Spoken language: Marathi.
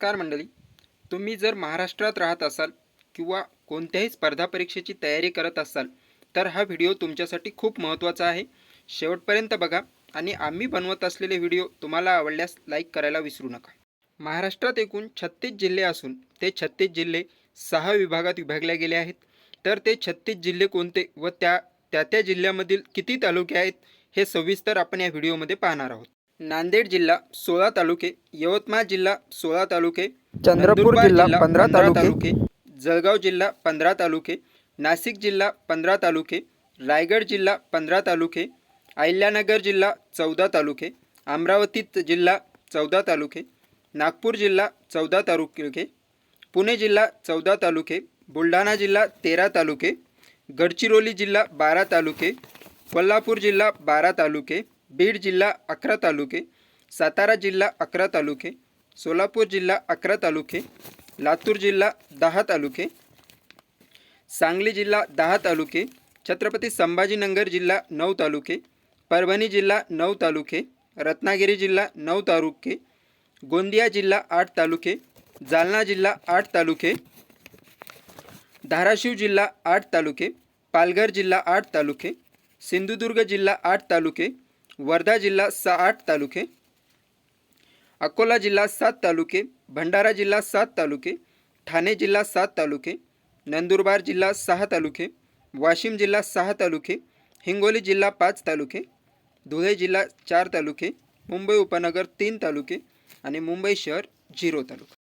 नमस्कार मंडळी. तुम्ही जर महाराष्ट्रात राहत असाल किंवा कोणत्याही स्पर्धा परीक्षेची तयारी करत असाल तर हा व्हिडिओ तुमच्यासाठी खूप महत्त्वाचा आहे. शेवटपर्यंत बघा आणि आम्ही बनवत असलेले व्हिडिओ तुम्हाला आवडल्यास लाईक करायला विसरू नका. महाराष्ट्रात एकूण 36 जिल्हे असून ते 36 जिल्हे 6 विभागात विभागले गेले आहेत. तर ते 36 जिल्हे कोणते व त्या जिल्ह्यामधील किती तालुके आहेत हे सविस्तर आपण या व्हिडिओमध्ये पाहणार आहोत. नांदेड जिल्हा 16 तालुके, यवतमाळ जिल्हा 16 तालुके, चंद्रपूर जिल्हा 15 तालुके, जळगाव जिल्हा 15 तालुके, नाशिक जिल्हा 15 तालुके, रायगड जिल्हा 15 तालुके, अहिल्यानगर जिल्हा 14 तालुके, अमरावती जिल्हा 14 तालुके, नागपूर जिल्हा 14 तालुके, पुणे जिल्हा 14 तालुके, बुलढाणा जिल्हा 13 तालुके, गडचिरोली जिल्हा 12 तालुके, कोल्हापूर जिल्हा 12 तालुके, बीड जिल्हा 11 तालुके, सातारा जिल्हा 11 तालुके, सोलापूर जिल्हा 11 तालुके, लातूर जिल्हा 10 तालुके, सांगली जिल्हा 10 तालुके, छत्रपती संभाजीनगर जिल्हा 9 तालुके, परभणी जिल्हा 9 तालुके, रत्नागिरी जिल्हा 9 तालुके, गोंदिया जिल्हा 8 तालुके, जालना जिल्हा 8 तालुके, धाराशिव जिल्हा 8 तालुके, पालघर जिल्हा 8 तालुके, सिंधुदुर्ग जिल्हा 8 तालुके, वर्धा जिल्हा 8 तालुके, अकोला जिल्हा 7 तालुके, भंडारा जिल्हा 7 तालुके, ठाणे जिल्हा 7 तालुके, नंदुरबार जिल्हा 6 तालुके, वाशिम जिल्हा 6 तालुके, हिंगोली जिल्हा 5 तालुके, धुळे जिल्हा 4 तालुके, मुंबई उपनगर 3 तालुके आणि मुंबई शहर 0 तालुका.